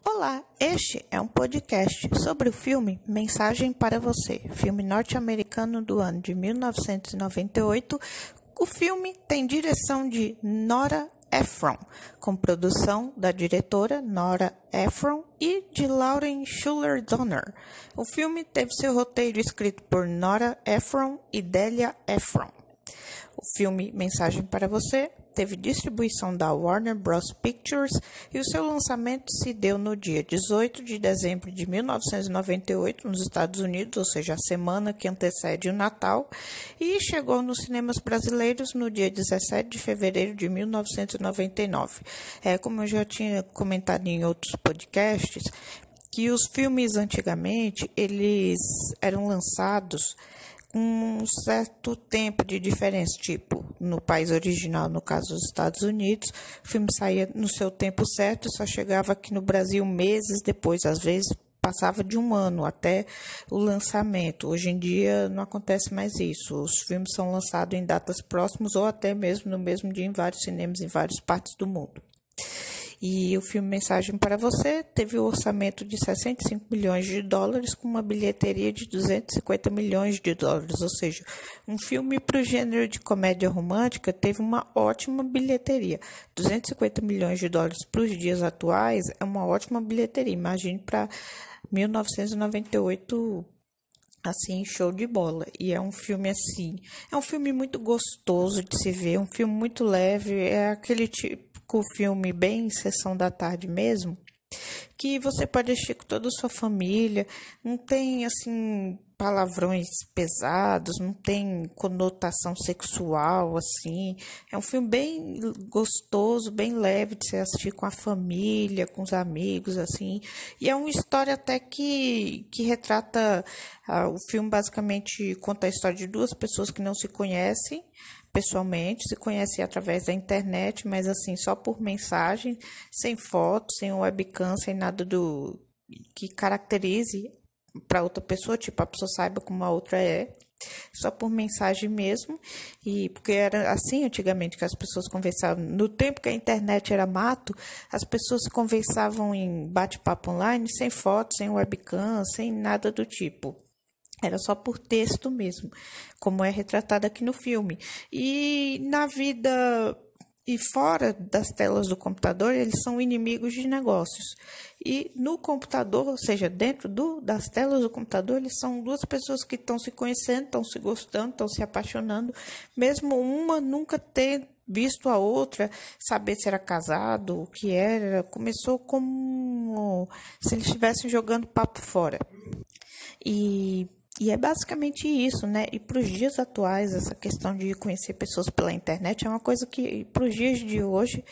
Olá, este é um podcast sobre o filme Mensagem para Você, filme norte-americano do ano de 1998. O filme tem direção de Nora Ephron, com produção da diretora Nora Ephron e de Lauren Schuler Donner. O filme teve seu roteiro escrito por Nora Ephron e Delia Ephron. O filme Mensagem para Você teve distribuição da Warner Bros. Pictures e o seu lançamento se deu no dia 18 de dezembro de 1998 nos Estados Unidos, ou seja, a semana que antecede o Natal, e chegou nos cinemas brasileiros no dia 17 de fevereiro de 1999. Como eu já tinha comentado em outros podcasts, que os filmes antigamente eles eram lançados um certo tempo de diferença, tipo, no país original, no caso dos Estados Unidos, o filme saía no seu tempo certo e só chegava aqui no Brasil meses depois, às vezes passava de um ano até o lançamento. Hoje em dia não acontece mais isso, os filmes são lançados em datas próximas ou até mesmo no mesmo dia em vários cinemas em várias partes do mundo. E o filme Mensagem para Você teve um orçamento de 65 milhões de dólares com uma bilheteria de 250 milhões de dólares, ou seja, um filme para o gênero de comédia romântica teve uma ótima bilheteria. 250 milhões de dólares para os dias atuais é uma ótima bilheteria, imagine para 1998, assim, show de bola. E é um filme assim, é um filme muito gostoso de se ver, um filme muito leve, é aquele tipo filme bem sessão da tarde mesmo, que você pode assistir com toda a sua família, não tem assim palavrões pesados, não tem conotação sexual assim, é um filme bem gostoso, bem leve de se assistir com a família, com os amigos assim, e é uma história até que retrata, o filme basicamente conta a história de duas pessoas que não se conhecem pessoalmente, se conhecem através da internet, mas assim, só por mensagem, sem foto, sem webcam, sem nada do que caracterize para outra pessoa, tipo, a pessoa saiba como a outra é, só por mensagem mesmo, e porque era assim antigamente que as pessoas conversavam, no tempo que a internet era mato, as pessoas conversavam em bate-papo online, sem foto, sem webcam, sem nada do tipo. Era só por texto mesmo, como é retratado aqui no filme. E na vida e fora das telas do computador, eles são inimigos de negócios. E no computador, ou seja, dentro das telas do computador, eles são duas pessoas que estão se conhecendo, estão se gostando, estão se apaixonando, mesmo uma nunca ter visto a outra, saber se era casado, o que era. Começou como se eles estivessem jogando papo fora. E é basicamente isso, né? E para os dias atuais, essa questão de conhecer pessoas pela internet é uma coisa que, para os dias de hoje,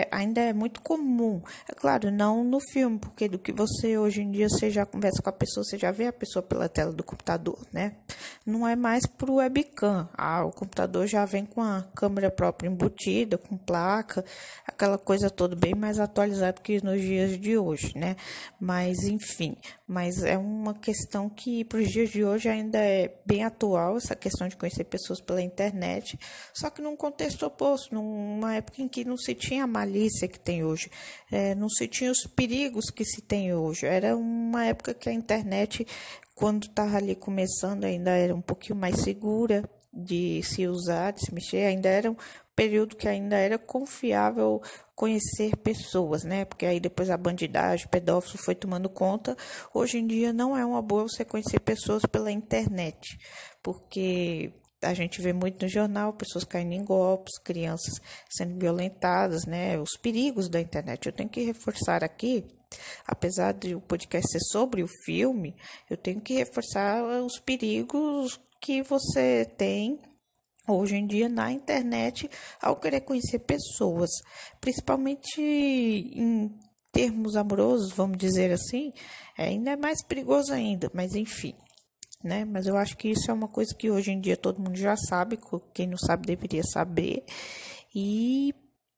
ainda é muito comum. É claro, não no filme, porque do que você hoje em dia, você já conversa com a pessoa, você já vê a pessoa pela tela do computador, né? Não é mais para o webcam. O computador já vem com a câmera própria embutida, com placa, aquela coisa toda bem mais atualizada que nos dias de hoje, né? Mas, enfim, mas é uma questão que para os dias de hoje ainda é bem atual, essa questão de conhecer pessoas pela internet, só que num contexto oposto, numa época em que não se tinha a malícia que tem hoje, não se tinha os perigos que se tem hoje. Era uma época que a internet, quando estava ali começando, ainda era um pouquinho mais segura de se usar, de se mexer, ainda era um período que ainda era confiável conhecer pessoas, né? Porque aí depois a bandidagem, o pedófilo foi tomando conta. Hoje em dia não é uma boa você conhecer pessoas pela internet, porque a gente vê muito no jornal pessoas caindo em golpes, crianças sendo violentadas, né? Os perigos da internet. Eu tenho que reforçar aqui, apesar de o podcast ser sobre o filme, eu tenho que reforçar os perigos que você tem hoje em dia na internet ao querer conhecer pessoas, principalmente em termos amorosos, vamos dizer assim, ainda é mais perigoso ainda, mas enfim, né? Mas eu acho que isso é uma coisa que hoje em dia todo mundo já sabe, quem não sabe deveria saber, e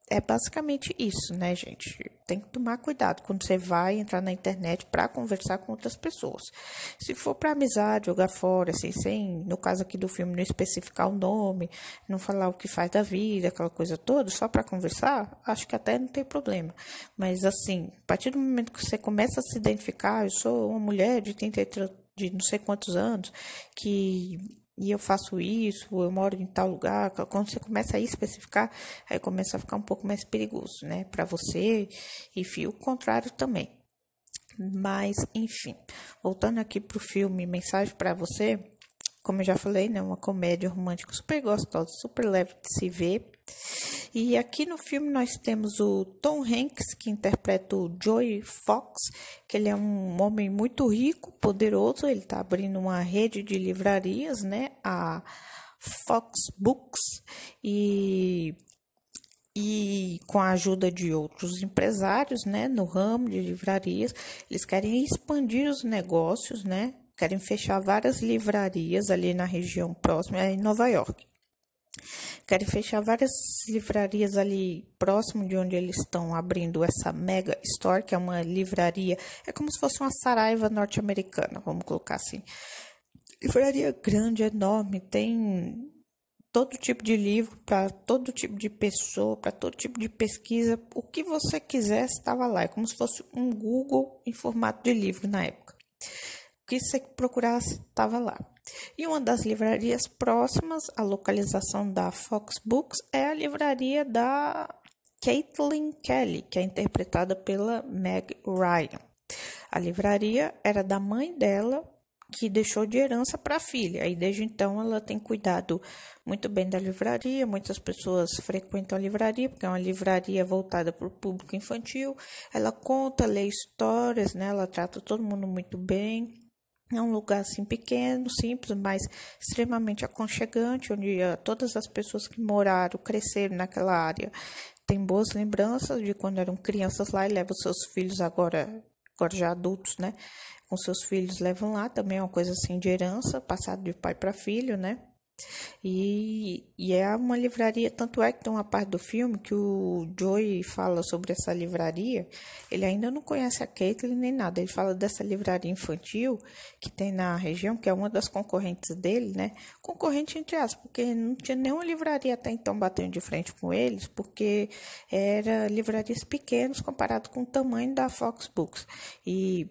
é basicamente isso, né, gente? Tem que tomar cuidado quando você vai entrar na internet para conversar com outras pessoas. Se for para amizade, jogar fora, assim, sem, no caso aqui do filme, não especificar o nome, não falar o que faz da vida, aquela coisa toda, só para conversar, acho que até não tem problema. Mas, assim, a partir do momento que você começa a se identificar, eu sou uma mulher de 33, de não sei quantos anos, e eu faço isso, eu moro em tal lugar. Quando você começa a especificar, aí começa a ficar um pouco mais perigoso, né? Para você e o contrário também. Mas, enfim, voltando aqui pro filme Mensagem para Você, como eu já falei, né? Uma comédia romântica super gostosa, super leve de se ver. E aqui no filme nós temos o Tom Hanks, que interpreta o Joey Fox, que ele é um homem muito rico, poderoso, ele está abrindo uma rede de livrarias, né, a Fox Books, e com a ajuda de outros empresários, né, no ramo de livrarias, eles querem expandir os negócios, né, querem fechar várias livrarias ali na região próxima, em Nova York. Querem fechar várias livrarias ali próximo de onde eles estão abrindo essa Mega Store, que é uma livraria, é como se fosse uma Saraiva norte-americana, vamos colocar assim. Livraria grande, enorme, tem todo tipo de livro, para todo tipo de pessoa, para todo tipo de pesquisa, o que você quiser estava lá, é como se fosse um Google em formato de livro na época. O que você procurasse estava lá. E uma das livrarias próximas à localização da Fox Books é a livraria da Caitlin Kelly, que é interpretada pela Meg Ryan. A livraria era da mãe dela, que deixou de herança para a filha. E desde então ela tem cuidado muito bem da livraria. Muitas pessoas frequentam a livraria, porque é uma livraria voltada para o público infantil. Ela conta, lê histórias, né? Ela trata todo mundo muito bem. É um lugar assim pequeno, simples, mas extremamente aconchegante, onde todas as pessoas que moraram, cresceram naquela área, têm boas lembranças de quando eram crianças lá e levam seus filhos agora já adultos, né? Com seus filhos levam lá, também é uma coisa assim de herança, passado de pai para filho, né? E é uma livraria, tanto é que tem uma parte do filme que o Joey fala sobre essa livraria, ele ainda não conhece a Caitlin nem nada, ele fala dessa livraria infantil que tem na região, que é uma das concorrentes dele, né? Concorrente entre aspas, porque não tinha nenhuma livraria até então batendo de frente com eles, porque era livrarias pequenas comparado com o tamanho da Fox Books. E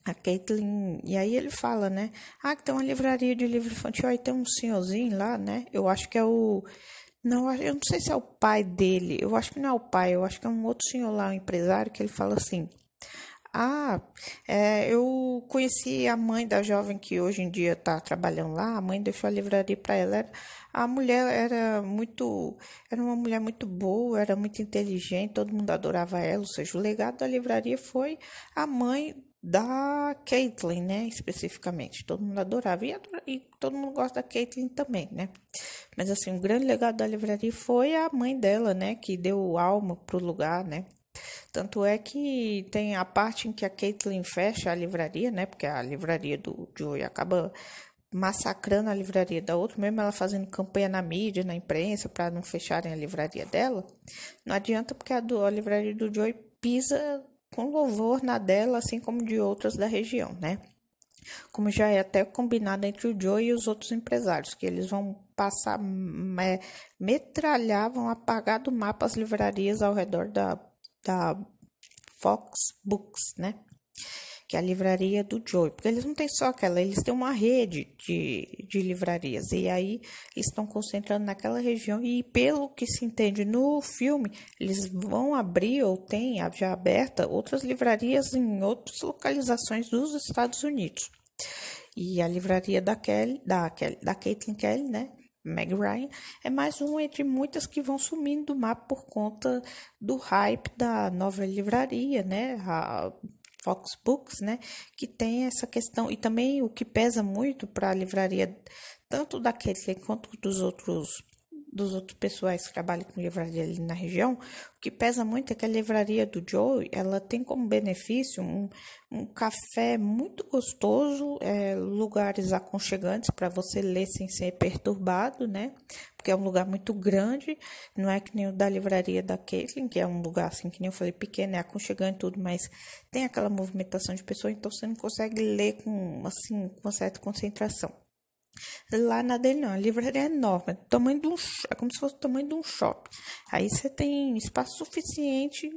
a Caitlin, e aí ele fala, né? Ah, que tem uma livraria de livro infantil, aí tem um senhorzinho lá, né? Eu acho que é o. Não, eu não sei se é o pai dele, eu acho que não é o pai, eu acho que é um outro senhor lá, um empresário, que ele fala assim. Ah, eu conheci a mãe da jovem que hoje em dia está trabalhando lá. A mãe deixou a livraria para ela. A mulher era uma mulher muito boa, era muito inteligente, todo mundo adorava ela. Ou seja, o legado da livraria foi a mãe da Caitlin, né? Especificamente, todo mundo adorava e todo mundo gosta da Caitlin também, né? Mas assim, o grande legado da livraria foi a mãe dela, né? Que deu alma pro lugar, né? Tanto é que tem a parte em que a Caitlin fecha a livraria, né? Porque a livraria do Joey acaba massacrando a livraria da outra, mesmo ela fazendo campanha na mídia, na imprensa, para não fecharem a livraria dela. Não adianta, porque a livraria do Joey pisa com louvor na dela, assim como de outras da região, né? Como já é até combinado entre o Joey e os outros empresários, que eles vão passar, metralhar, vão apagar do mapa as livrarias ao redor da Fox Books, né? Que é a livraria do Joey. Porque eles não têm só aquela, eles têm uma rede de livrarias. E aí eles estão concentrando naquela região. E pelo que se entende no filme, eles vão abrir ou têm já aberta outras livrarias em outras localizações dos Estados Unidos. E a livraria da Caitlin Kelly, né? Meg Ryan, é mais uma entre muitas que vão sumindo do mapa por conta do hype da nova livraria, né? A Fox Books, né? Que tem essa questão. E também o que pesa muito para a livraria, tanto da Caitlin quanto dos outros dos outros pessoais que trabalham com livraria ali na região, o que pesa muito é que a livraria do Joey, ela tem como benefício um café muito gostoso, lugares aconchegantes para você ler sem ser perturbado, né? Porque é um lugar muito grande, não é que nem o da livraria da Caitlin, que é um lugar assim, que nem eu falei, pequeno, é aconchegante e tudo, mas tem aquela movimentação de pessoas, então você não consegue ler com uma certa concentração. Lá na dele não, a livraria é enorme, é como se fosse o tamanho de um shopping. Aí você tem espaço suficiente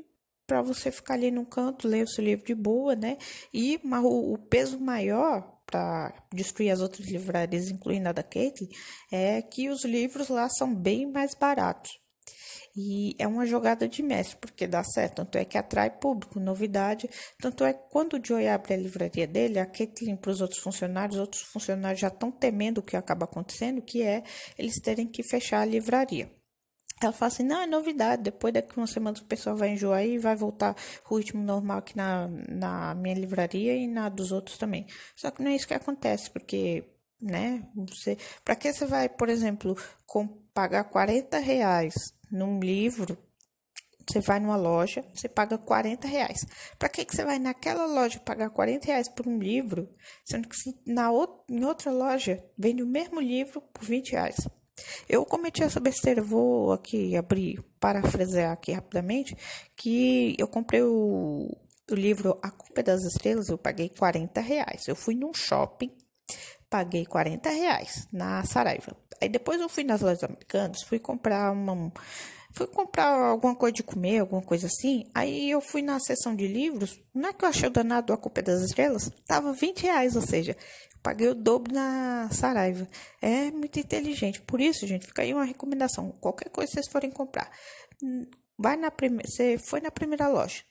para você ficar ali no canto, ler o seu livro de boa, né? E o peso maior para destruir as outras livrarias, incluindo a da Caitlin, é que os livros lá são bem mais baratos. E é uma jogada de mestre, porque dá certo. Tanto é que atrai público, novidade. Tanto é que quando o Joey abre a livraria dele, a Caitlin para os outros funcionários já estão temendo o que acaba acontecendo, que é eles terem que fechar a livraria. Ela fala assim, não, é novidade, depois daqui uma semana o pessoal vai enjoar e vai voltar o ritmo normal aqui na minha livraria e na dos outros também. Só que não é isso que acontece, porque, né, para que você vai, por exemplo, pagar R$ 40 num livro, você vai numa loja, você paga R$ 40. Para que você vai naquela loja pagar R$ 40 por um livro, sendo que em outra loja vende o mesmo livro por R$ 20? Eu cometi essa besteira, vou aqui parafrasear aqui rapidamente, que eu comprei o livro A Culpa é das Estrelas, eu paguei R$ 40. Eu fui num shopping, paguei R$ 40 na Saraiva. Aí depois eu fui nas lojas americanas, fui comprar alguma coisa de comer, alguma coisa assim. Aí eu fui na seção de livros, não é que eu achei o danado A Culpa é das Estrelas? Tava R$ 20, ou seja, paguei o dobro na Saraiva. É muito inteligente. Por isso, gente, fica aí uma recomendação. Qualquer coisa que vocês forem comprar, você foi na primeira loja,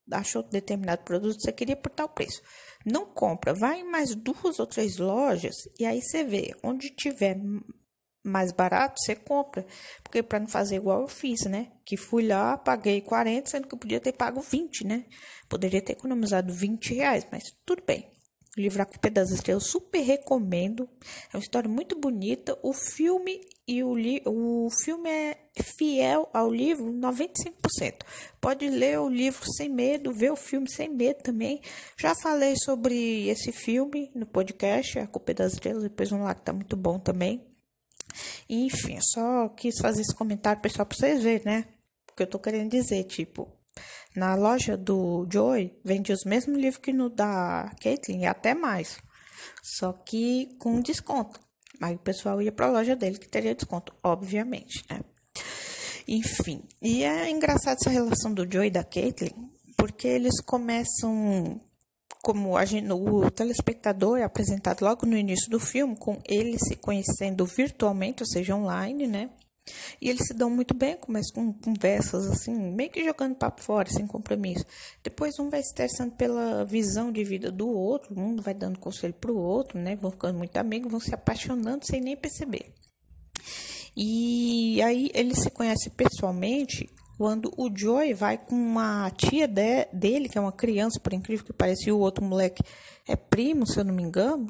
achou determinado produto, você queria por tal preço. Não compra, vai em mais 2 ou 3 lojas e aí você vê. Onde tiver mais barato, você compra. Porque para não fazer igual eu fiz, né? Que fui lá, paguei 40, sendo que eu podia ter pago 20, né? Poderia ter economizado R$ 20, mas tudo bem. O livro A Culpa é das Estrelas, super recomendo. É uma história muito bonita. O filme o filme é fiel ao livro 95%. Pode ler o livro sem medo, ver o filme sem medo também. Já falei sobre esse filme no podcast, A Culpa é das Estrelas. Depois vamos lá que tá muito bom também. Enfim, só quis fazer esse comentário, pessoal, pra vocês verem, né? Porque eu tô querendo dizer, tipo, na loja do Joey, vende os mesmos livros que no da Caitlin, e até mais. Só que com desconto. Aí o pessoal ia pra loja dele, que teria desconto, obviamente, né? Enfim, e é engraçado essa relação do Joey e da Caitlin, porque eles começam, como o telespectador é apresentado logo no início do filme, com eles se conhecendo virtualmente, ou seja, online, né? E eles se dão muito bem, começam com conversas assim, meio que jogando papo fora, sem compromisso. Depois um vai se interessando pela visão de vida do outro, um vai dando conselho pro outro, né? Vão ficando muito amigos, vão se apaixonando sem nem perceber. E aí eles se conhecem pessoalmente quando o Joey vai com uma tia dele, que é uma criança, por incrível que pareça, e o outro moleque é primo, se eu não me engano.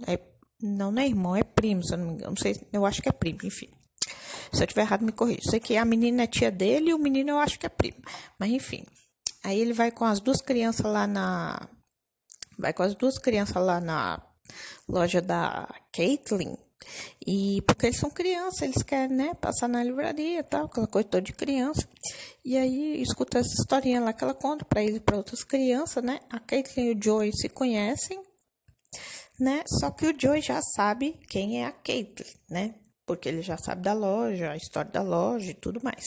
Não é irmão, é primo, se eu não me engano. Não sei, eu acho que é primo, enfim. Se eu estiver errado, me corrija. Sei que a menina é tia dele e o menino eu acho que é primo. Mas enfim. Aí ele vai com as duas crianças lá na loja da Caitlin. E porque eles são crianças, eles querem, né, passar na livraria e tal, aquela coisa toda de criança. E aí escuta essa historinha lá que ela conta para ele e para outras crianças, né? A Caitlin e o Joey se conhecem, né? Só que o Joey já sabe quem é a Caitlin, né? Porque ele já sabe da loja, a história da loja e tudo mais.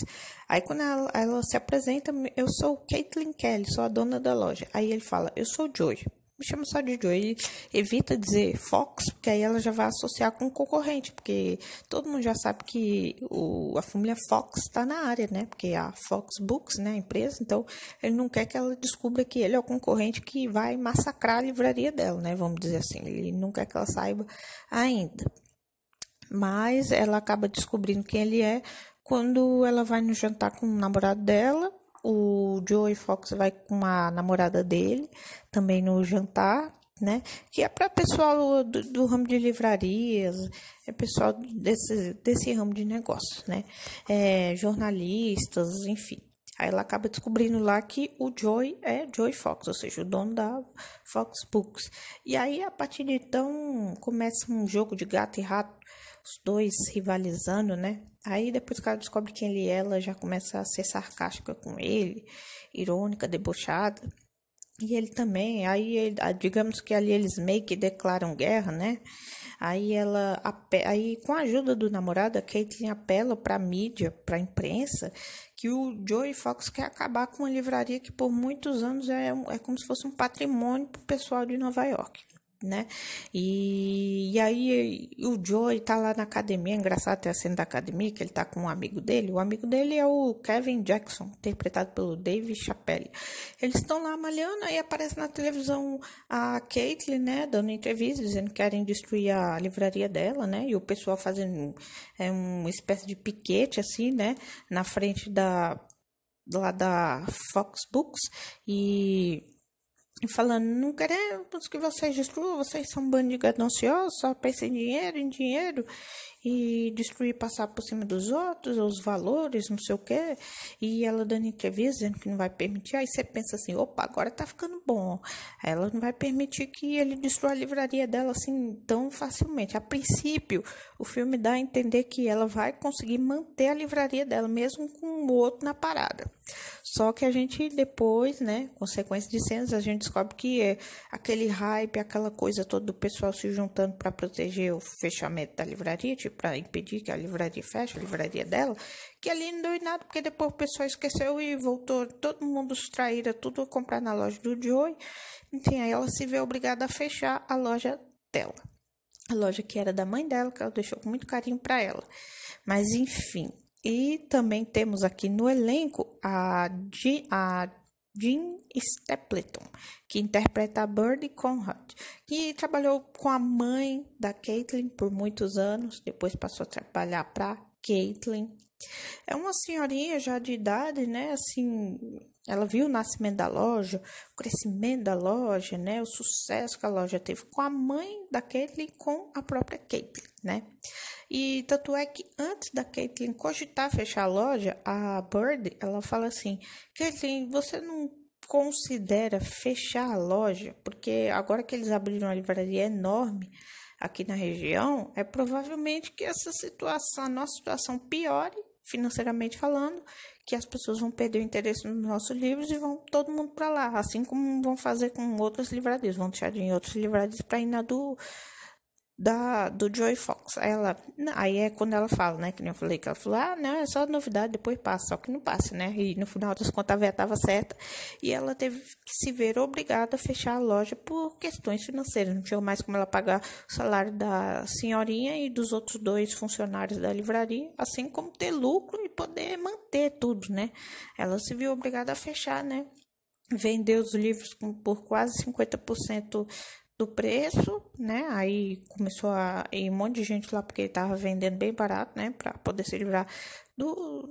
Aí quando ela se apresenta, eu sou Caitlin Kelly, sou a dona da loja. Aí ele fala, eu sou o Joey. Me chama só de Joey. Ele evita dizer Fox, porque aí ela já vai associar com o concorrente, porque todo mundo já sabe que a família Fox está na área, né? Porque a Fox Books, né, a empresa, então ele não quer que ela descubra que ele é o concorrente que vai massacrar a livraria dela, né? Vamos dizer assim, ele não quer que ela saiba ainda. Mas ela acaba descobrindo quem ele é quando ela vai no jantar com o namorado dela. O Joey Fox vai com a namorada dele também no jantar. né? Que é para pessoal do ramo de livrarias, é pessoal desse ramo de negócio, né? Jornalistas, enfim. Aí ela acaba descobrindo lá que o Joy é Joy Fox, ou seja, o dono da Fox Books. E aí, a partir de então, começa um jogo de gato e rato, os dois rivalizando, né? Aí, depois que ela descobre quem ele é, ela já começa a ser sarcástica com ele, irônica, debochada. E ele também, digamos que ali eles meio que declaram guerra, né? Aí com a ajuda do namorado, a Caitlin apela para a mídia, para a imprensa, que o Joey Fox quer acabar com uma livraria que por muitos anos é como se fosse um patrimônio para o pessoal de Nova York, né? E aí o Joey tá lá na academia, é engraçado ter a cena da academia, que ele tá com um amigo dele. O amigo dele é o Kevin Jackson, interpretado pelo Dave Chappelle. Eles estão lá malhando, aí aparece na televisão a Caitlin, né, dando entrevista, dizendo que querem destruir a livraria dela, né, e o pessoal fazendo uma espécie de piquete, assim, né, na frente lá da Fox Books, e falando, não queremos que vocês destruam, vocês são um bando de gananciosos, só pensam em dinheiro, e destruir, passar por cima dos outros, os valores, não sei o quê. E ela dando entrevista, dizendo que não vai permitir. Aí você pensa assim, opa, agora tá ficando bom. Ela não vai permitir que ele destrua a livraria dela assim tão facilmente. A princípio, o filme dá a entender que ela vai conseguir manter a livraria dela, mesmo com o outro na parada. Só que a gente depois, né, consequência de cenas, a gente descobre que aquele hype, aquela coisa toda do pessoal se juntando para proteger o fechamento da livraria, tipo, para impedir que a livraria feche, a livraria dela, que ali não deu em nada, porque depois o pessoal esqueceu e voltou, todo mundo se traíra, tudo a comprar na loja do Joey. Enfim, aí ela se vê obrigada a fechar a loja dela. A loja que era da mãe dela, que ela deixou com muito carinho para ela. Mas, enfim. E também temos aqui no elenco a Jean Stapleton, que interpreta a Birdie Conrad, que trabalhou com a mãe da Caitlin por muitos anos, depois passou a trabalhar para Caitlin. É uma senhorinha já de idade, né? Assim, ela viu o nascimento da loja, o crescimento da loja, né? O sucesso que a loja teve com a mãe da Caitlin e com a própria Caitlin, né? E tanto é que antes da Caitlin cogitar fechar a loja, a Bird, ela fala assim, Caitlin, você não considera fechar a loja? Porque agora que eles abriram uma livraria enorme aqui na região, é provavelmente que essa situação, a nossa situação piore, financeiramente falando, que as pessoas vão perder o interesse nos nossos livros e vão todo mundo para lá, assim como vão fazer com outras livrarias, vão deixar de ir em outras livrarias para ir na do Joy Fox. Aí é quando ela fala, né, que nem eu falei, que ela falou, não, é só novidade, depois passa, só que não passa, né, e no final das contas a véia estava certa, e ela teve que se ver obrigada a fechar a loja por questões financeiras, não tinha mais como ela pagar o salário da senhorinha e dos outros 2 funcionários da livraria, assim como ter lucro e poder manter tudo, né, ela se viu obrigada a fechar, né, vender os livros por quase 50% do preço, né? Aí começou a ir um monte de gente lá porque ele estava vendendo bem barato, né? Para poder se livrar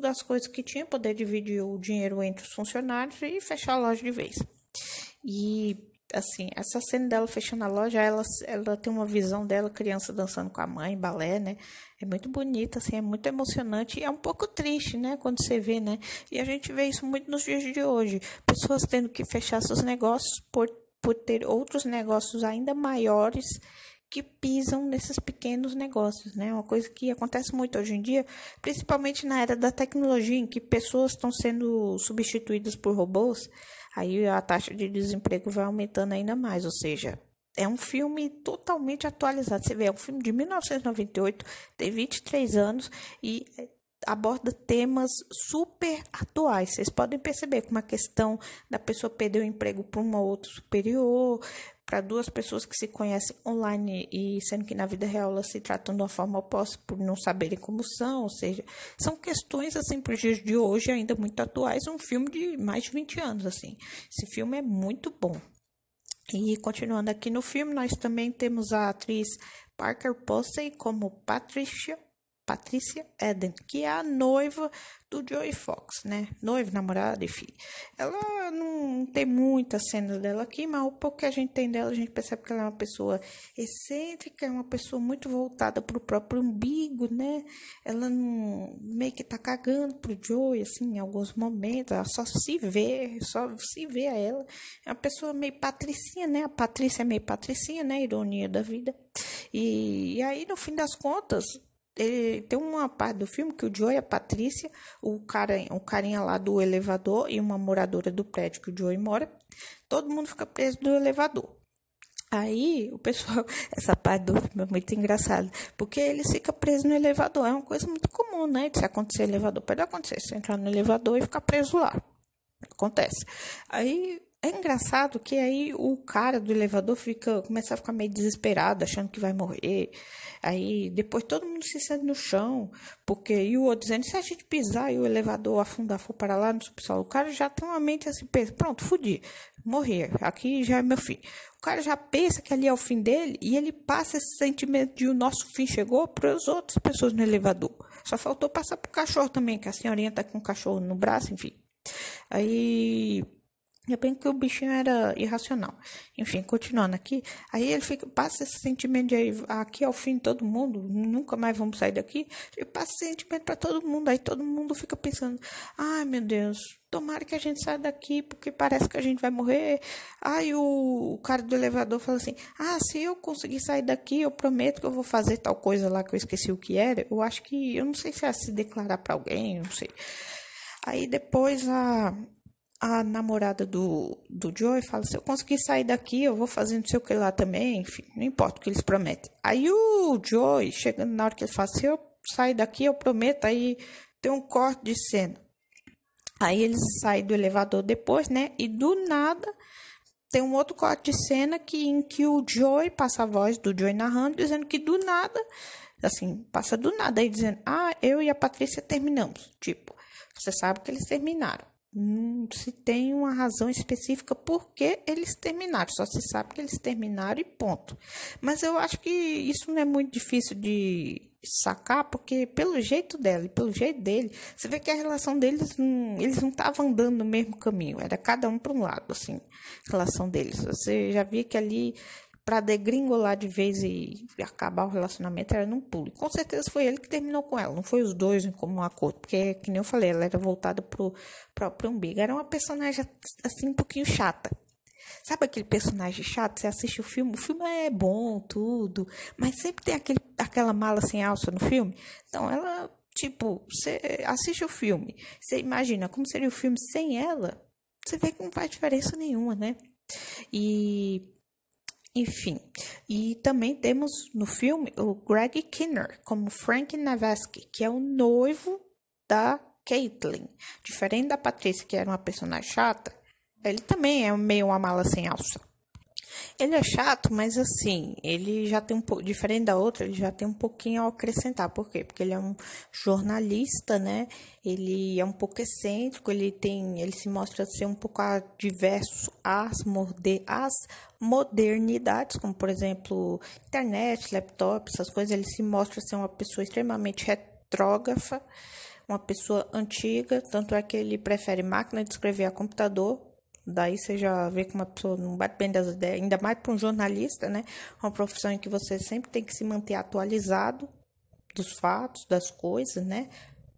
das coisas que tinha, poder dividir o dinheiro entre os funcionários e fechar a loja de vez. E assim, essa cena dela fechando a loja, ela tem uma visão dela, criança dançando com a mãe, balé, né? É muito bonita, assim, é muito emocionante e é um pouco triste, né? Quando você vê, né? E a gente vê isso muito nos dias de hoje. Pessoas tendo que fechar seus negócios por ter outros negócios ainda maiores que pisam nesses pequenos negócios, né? Uma coisa que acontece muito hoje em dia, principalmente na era da tecnologia, em que pessoas estão sendo substituídas por robôs, aí a taxa de desemprego vai aumentando ainda mais, ou seja, é um filme totalmente atualizado. Você vê, é um filme de 1998, tem 23 anos e aborda temas super atuais. Vocês podem perceber como a questão da pessoa perder o emprego para uma outra superior, para 2 pessoas que se conhecem online e sendo que na vida real elas se tratam de uma forma oposta por não saberem como são, ou seja, são questões assim para os dias de hoje ainda muito atuais, um filme de mais de 20 anos assim. Esse filme é muito bom. E continuando aqui no filme, nós também temos a atriz Parker Posey como Patricia, Patricia Eden, que é a noiva do Joey Fox, né? Noiva, namorada, enfim. Ela não tem muitas cenas dela aqui, mas o pouco que a gente tem dela, a gente percebe que ela é uma pessoa excêntrica, é uma pessoa muito voltada pro próprio umbigo, né? Ela não, meio que tá cagando pro Joey, assim, em alguns momentos. Ela só se vê a ela. É uma pessoa meio patricinha, né? A Patrícia é meio patricinha, né? Ironia da vida. E aí, no fim das contas, tem uma parte do filme que o Joey e a Patrícia, o carinha lá do elevador e uma moradora do prédio que o Joey mora, todo mundo fica preso no elevador. Aí, o pessoal, essa parte do filme é muito engraçada, porque eles ficam presos no elevador, é uma coisa muito comum, né? Se acontecer no elevador, pode acontecer, você entrar no elevador e ficar preso lá. Acontece. Aí, é engraçado que aí o cara do elevador começa a ficar meio desesperado, achando que vai morrer. Aí depois todo mundo se sente no chão, porque e o outro dizendo, se a gente pisar e o elevador afundar, for para lá no subsolo, o cara já tem uma mente assim, pensa, pronto, fudi, morrer, aqui já é meu fim. O cara já pensa que ali é o fim dele e ele passa esse sentimento de o nosso fim chegou para as outras pessoas no elevador. Só faltou passar pro cachorro também, que a senhorinha tá com o cachorro no braço, enfim. Aí eu penso que o bichinho era irracional. Enfim, continuando aqui. Aí ele passa esse sentimento de aí, aqui é o fim de todo mundo, nunca mais vamos sair daqui. Ele passa esse sentimento para todo mundo. Aí todo mundo fica pensando, ai meu Deus, tomara que a gente saia daqui, porque parece que a gente vai morrer. Aí o cara do elevador fala assim, se eu conseguir sair daqui, eu prometo que eu vou fazer tal coisa lá que eu esqueci o que era. Eu acho que, eu não sei se é se declarar para alguém, não sei. Aí depois a namorada do Joey fala, se eu conseguir sair daqui, eu vou fazer não sei o que lá também, enfim, não importa o que eles prometem. Aí o Joey, chegando na hora que ele fala, se eu sair daqui, eu prometo, aí tem um corte de cena. Aí eles saem do elevador depois, né, e do nada tem um outro corte de cena em que o Joey passa a voz do Joey narrando, dizendo que do nada, assim, passa do nada, aí dizendo, eu e a Patrícia terminamos, tipo, você sabe que eles terminaram. Não se tem uma razão específica por que eles terminaram, só se sabe que eles terminaram e ponto. Mas eu acho que isso não é muito difícil de sacar, porque pelo jeito dela e pelo jeito dele, você vê que a relação deles, eles não estavam andando no mesmo caminho, era cada um para um lado, assim, a relação deles. Você já via que ali, para degringolar de vez e acabar o relacionamento, era num pulo. Com certeza foi ele que terminou com ela, não foi os dois em comum acordo, porque, que nem eu falei, ela era voltada pro próprio umbigo. Era uma personagem, assim, um pouquinho chata. Sabe aquele personagem chato? Você assiste o filme é bom, tudo, mas sempre tem aquela mala sem alça no filme. Então, ela, tipo, você assiste o filme, você imagina como seria o filme sem ela, você vê que não faz diferença nenhuma, né? Enfim, e também temos no filme o Greg Kinnear como Frank Navasky, que é o noivo da Caitlyn. Diferente da Patrícia, que era uma personagem chata, ele também é meio uma mala sem alça. Ele é chato, mas assim, ele já tem um pouco, diferente da outra, ele já tem um pouquinho a acrescentar. Por quê? Porque ele é um jornalista, né? Ele é um pouco excêntrico, ele se mostra ser um pouco adverso às modernidades, como por exemplo, internet, laptop, essas coisas. Ele se mostra ser uma pessoa extremamente retrógrafa, uma pessoa antiga, tanto é que ele prefere máquina de escrever a computador. Daí você já vê que uma pessoa não bate bem das ideias, ainda mais para um jornalista, né? Uma profissão em que você sempre tem que se manter atualizado dos fatos, das coisas, né?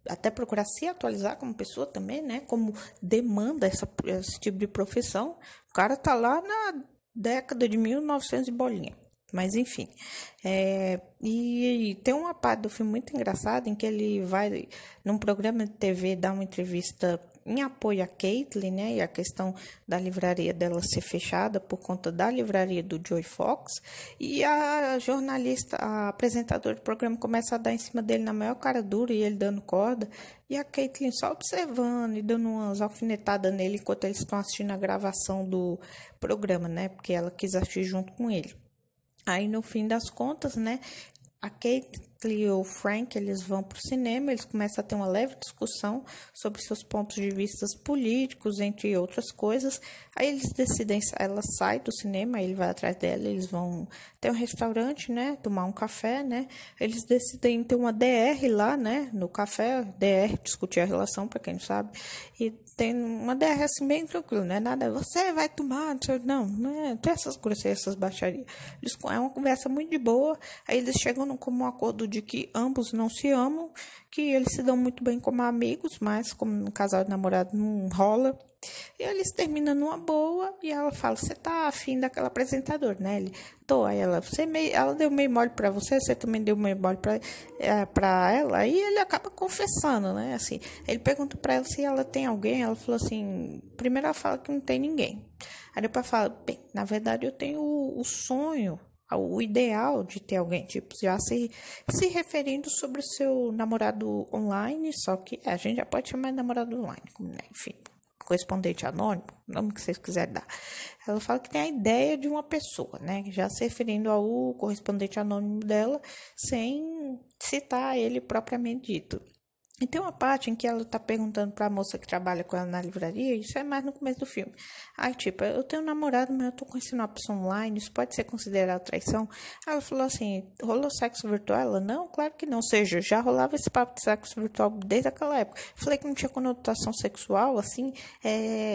Até procurar se atualizar como pessoa também, né? Como demanda esse tipo de profissão. O cara tá lá na década de 1900 e bolinha. Mas, enfim. E tem uma parte do filme muito engraçada em que ele vai num programa de TV dar uma entrevista em apoio a Caitlyn, né, e a questão da livraria dela ser fechada por conta da livraria do Joey Fox, e a jornalista, a apresentadora do programa começa a dar em cima dele na maior cara dura e ele dando corda, e a Caitlyn só observando e dando umas alfinetadas nele enquanto eles estão assistindo a gravação do programa, né, porque ela quis assistir junto com ele. Aí, no fim das contas, né, a Kate e o Frank, eles vão pro cinema, eles começam a ter uma leve discussão sobre seus pontos de vista políticos, entre outras coisas. Aí eles decidem, ela sai do cinema, ele vai atrás dela, eles vão ter um restaurante, né, tomar um café, né. Eles decidem ter uma DR lá, né, no café, DR, discutir a relação, para quem não sabe. E tem uma DR assim bem tranquila, né, nada, você vai tomar, não é, tem essas grosseiras, essas baixarias. É uma conversa muito de boa. Aí eles chegam num comum acordo de que ambos não se amam, que eles se dão muito bem como amigos, mas como um casal de namorado não rola. E eles terminam numa boa e ela fala, você tá afim daquela apresentadora, né? Ele, tô. Aí ela deu meio mole pra você também deu meio mole pra ela. Aí ele acaba confessando, né? Assim, ele pergunta pra ela se ela tem alguém. Ela falou assim, primeiro ela fala que não tem ninguém. Aí depois fala, bem, na verdade eu tenho o sonho, o ideal de ter alguém, tipo, já se referindo sobre o seu namorado online, só que a gente já pode chamar de namorado online, né? Enfim, correspondente anônimo, o nome que vocês quiserem dar. Ela fala que tem a ideia de uma pessoa, né? Já se referindo ao correspondente anônimo dela, sem citar ele propriamente dito. E tem uma parte em que ela tá perguntando pra moça que trabalha com ela na livraria, isso é mais no começo do filme. Aí, tipo, eu tenho um namorado, mas eu tô conhecendo uma pessoa online, isso pode ser considerado traição? Ela falou assim, rolou sexo virtual? Ela, não, claro que não. Ou seja, já rolava esse papo de sexo virtual desde aquela época. Falei que não tinha conotação sexual, assim,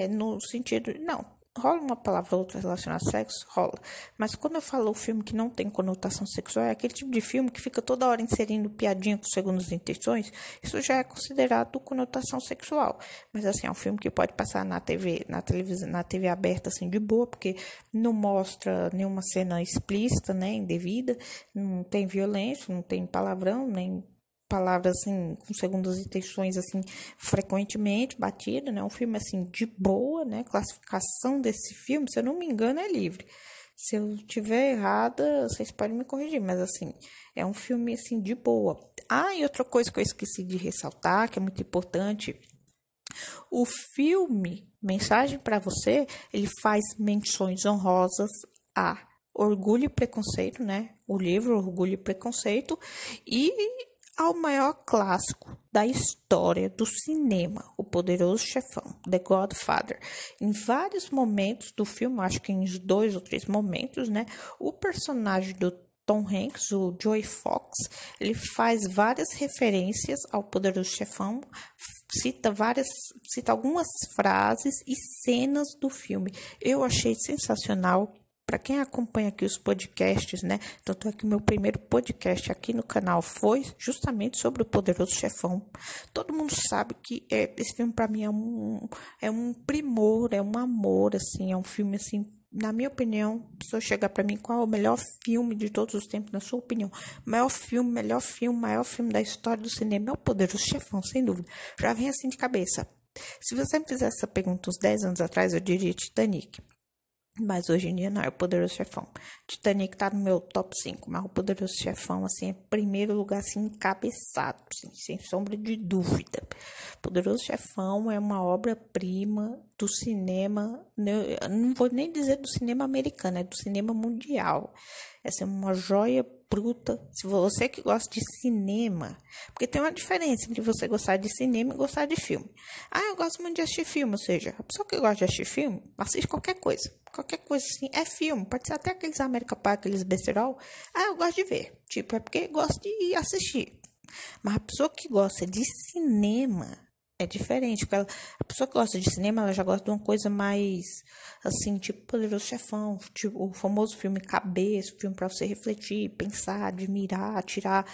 no sentido... Não, rola uma palavra ou outra relacionada a sexo? Rola. Mas quando eu falo o filme que não tem conotação sexual, é aquele tipo de filme que fica toda hora inserindo piadinha com segundas intenções. Isso já é considerado conotação sexual. Mas assim, é um filme que pode passar na TV, na televisão, na TV aberta, assim, de boa, porque não mostra nenhuma cena explícita, né, indevida, não tem violência, não tem palavrão, nem palavras assim com segundas intenções assim frequentemente batida, né? Um filme assim de boa, né? Classificação desse filme, se eu não me engano, é livre. Se eu tiver errada, vocês podem me corrigir, mas assim, é um filme assim de boa. Ah, e outra coisa que eu esqueci de ressaltar, que é muito importante, o filme Mensagem para Você, ele faz menções honrosas a Orgulho e Preconceito, né? O livro Orgulho e Preconceito, e ao maior clássico da história do cinema, O Poderoso Chefão, The Godfather. Em vários momentos do filme, acho que em 2 ou 3 momentos, né, o personagem do Tom Hanks, o Joey Fox, ele faz várias referências ao Poderoso Chefão, cita algumas frases e cenas do filme. Eu achei sensacional. Para quem acompanha aqui os podcasts, né? Tanto é que o meu primeiro podcast aqui no canal foi justamente sobre o Poderoso Chefão. Todo mundo sabe que esse filme para mim é um primor, é um amor, assim, é um filme assim. Na minha opinião, se eu chegar para mim qual é o melhor filme de todos os tempos, na sua opinião, maior filme da história do cinema é o Poderoso Chefão, sem dúvida. Já vem assim de cabeça. Se você me fizesse essa pergunta uns 10 anos atrás, eu diria Titanic. Mas hoje em dia não, é o Poderoso Chefão. Titanic tá no meu top 5, mas o Poderoso Chefão, assim, é primeiro lugar, assim, encabeçado, assim, sem sombra de dúvida. Poderoso Chefão é uma obra-prima do cinema, não vou nem dizer do cinema americano, é do cinema mundial. Essa é uma joia bruta. Se você que gosta de cinema, porque tem uma diferença entre você gostar de cinema e gostar de filme. Ah, eu gosto muito de assistir filme, ou seja, a pessoa que gosta de assistir filme, assiste qualquer coisa assim, é filme, pode ser até aqueles American Pie, aqueles besterol. Ah, eu gosto de ver, tipo, é porque gosto de assistir. Mas a pessoa que gosta de cinema é diferente, porque a pessoa que gosta de cinema, ela já gosta de uma coisa mais, assim, tipo Poderoso Chefão, tipo o famoso filme cabeça, filme para você refletir, pensar, admirar, tirar,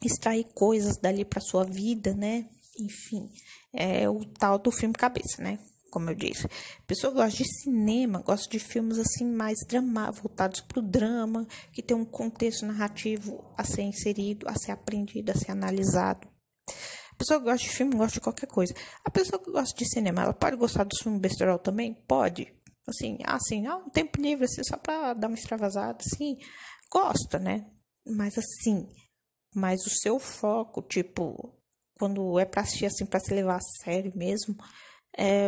extrair coisas dali para sua vida, né? Enfim, é o tal do filme cabeça, né? Como eu disse, a pessoa que gosta de cinema, gosta de filmes assim mais voltados para o drama, que tem um contexto narrativo a ser inserido, a ser aprendido, a ser analisado. A pessoa que gosta de filme gosta de qualquer coisa. A pessoa que gosta de cinema, ela pode gostar do filme besterol também? Pode. Assim, um tempo livre, assim, só para dar uma extravasada, assim, gosta, né? Mas o seu foco, tipo, quando é para assistir, assim, para se levar a sério mesmo,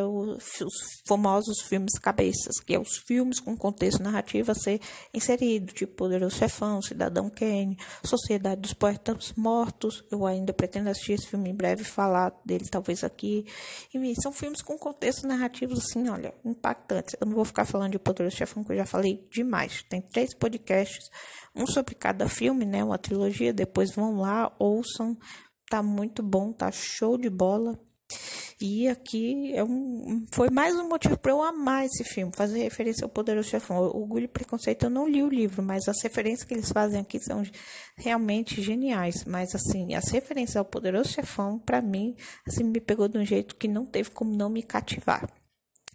os famosos filmes cabeças, que é os filmes com contexto narrativo a ser inserido, tipo Poderoso Chefão, Cidadão Kane, Sociedade dos Poetas Mortos. Eu ainda pretendo assistir esse filme em breve, falar dele talvez aqui. Enfim, são filmes com contexto narrativos assim, olha, impactantes. Eu não vou ficar falando de Poderoso Chefão, que eu já falei demais. Tem 3 podcasts, um sobre cada filme, né, uma trilogia. Depois vão lá, ouçam, tá muito bom, tá show de bola. E aqui foi mais um motivo para eu amar esse filme, fazer referência ao Poderoso Chefão. Orgulho e Preconceito, eu não li o livro, mas as referências que eles fazem aqui são realmente geniais. Mas, assim, as referências ao Poderoso Chefão, para mim, assim, me pegou de um jeito que não teve como não me cativar.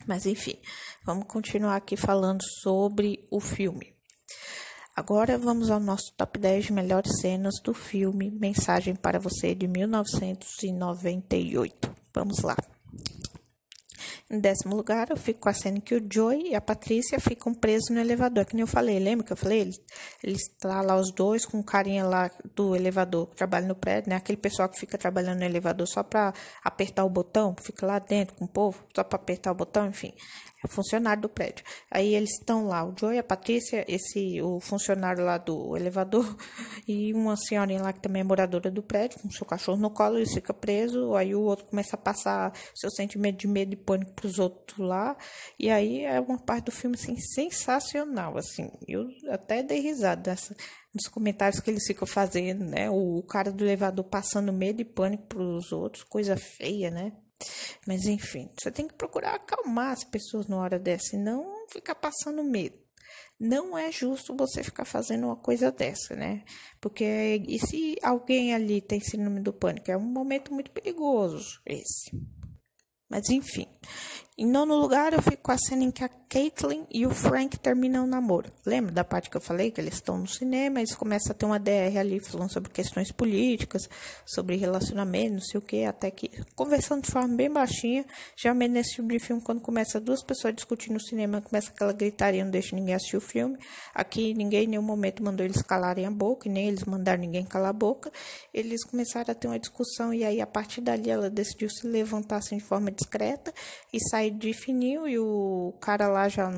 Mas, enfim, vamos continuar aqui falando sobre o filme. Agora vamos ao nosso top 10 de melhores cenas do filme Mensagem para Você, de 1998. Vamos lá. Em 10º lugar, eu fico com a cena em que o Joey e a Patrícia ficam presos no elevador. Que nem eu falei, lembra que eu falei? Eles estão lá os dois com o carinha lá do elevador que trabalha no prédio, né? Aquele pessoal que fica trabalhando no elevador só para apertar o botão, fica lá dentro com o povo, só para apertar o botão, enfim. É funcionário do prédio. Aí eles estão lá, o Joey, a Patrícia, o funcionário lá do elevador e uma senhorinha lá que também é moradora do prédio, com seu cachorro no colo, ele fica preso, aí o outro começa a passar seu sentimento de medo e pânico pros outros lá, e aí é uma parte do filme, assim, sensacional, assim, eu até dei risada dos comentários que eles ficam fazendo, né, o cara do elevador passando medo e pânico pros outros, coisa feia, né. Mas, enfim, você tem que procurar acalmar as pessoas numa hora dessa e não ficar passando medo. Não é justo você ficar fazendo uma coisa dessa, né? Porque, e se alguém ali tem síndrome do pânico? É um momento muito perigoso esse. Mas, enfim. Em 9º lugar, eu fico com a cena em que a Caitlyn e o Frank terminam o namoro. Lembra da parte que eu falei? Que eles estão no cinema, eles começam a ter uma DR ali, falando sobre questões políticas, sobre relacionamento, não sei o quê, até que, conversando de forma bem baixinha, geralmente nesse tipo de filme, quando começa 2 pessoas discutindo no cinema, começa aquela gritaria, não deixa ninguém assistir o filme. Aqui, ninguém em nenhum momento mandou eles calarem a boca, e nem eles mandaram ninguém calar a boca. Eles começaram a ter uma discussão, e aí, a partir dali, ela decidiu se levantar, assim, de forma discreta, e sair de fininho, e o cara lá já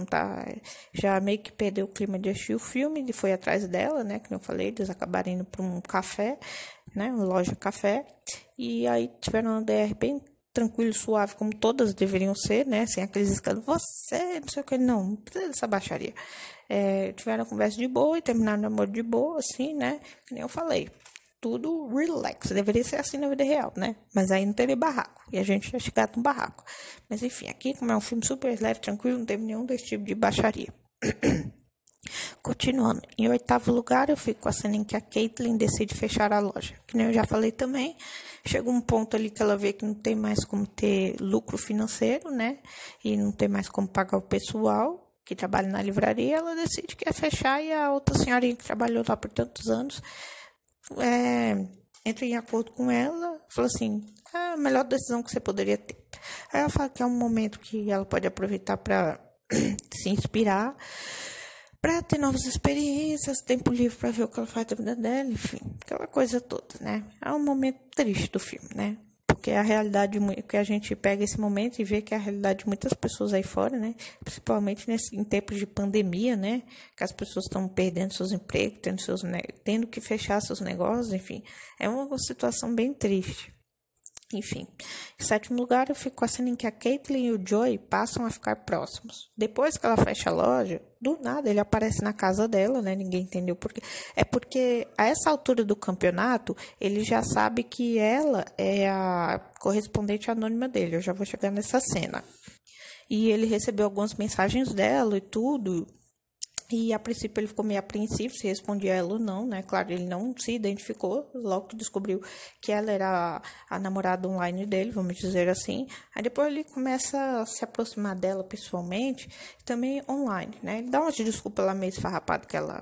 meio que perdeu o clima de assistir o filme, ele foi atrás dela, né, como eu falei, eles acabaram indo para um café, né, uma loja café, e aí tiveram uma DR bem tranquilo, suave, como todas deveriam ser, né, sem aqueles escândalos, você, não sei o que, não precisa dessa baixaria, tiveram a conversa de boa e terminaram o namoro de boa, assim, né, que nem eu falei. Tudo relax. Deveria ser assim na vida real, né? Mas aí não teria barraco. E a gente ia chegar num barraco. Mas enfim, aqui, como é um filme super leve, tranquilo, não teve nenhum desse tipo de baixaria. Continuando. Em 8º lugar, eu fico com a cena em que a Caitlyn decide fechar a loja. Que nem eu já falei também. Chega um ponto ali que ela vê que não tem mais como ter lucro financeiro, né? E não tem mais como pagar o pessoal que trabalha na livraria. Ela decide que ia fechar e a outra senhorinha que trabalhou lá por tantos anos entra em acordo com ela, fala assim, a melhor decisão que você poderia ter. Aí ela fala que é um momento que ela pode aproveitar para se inspirar, para ter novas experiências, tempo livre para ver o que ela faz da vida dela, enfim, aquela coisa toda, né? É um momento triste do filme, né? Porque é a realidade que a gente pega esse momento e vê que é a realidade de muitas pessoas aí fora, né? Principalmente em tempos de pandemia, né? Que as pessoas estão perdendo seus empregos, tendo que fechar seus negócios, enfim. É uma situação bem triste. Enfim, em 7º lugar, eu fico com a cena em que a Caitlyn e o Joey passam a ficar próximos. Depois que ela fecha a loja, do nada ele aparece na casa dela, né? Ninguém entendeu por quê. É porque, a essa altura do campeonato, ele já sabe que ela é a correspondente anônima dele. Eu já vou chegar nessa cena. E ele recebeu algumas mensagens dela e tudo. E a princípio ele ficou meio apreensivo se respondia ela ou não, né? Claro, ele não se identificou, logo que descobriu que ela era a namorada online dele, vamos dizer assim. Aí depois ele começa a se aproximar dela pessoalmente, também online, né? Ele dá umas desculpas lá meio esfarrapada que ela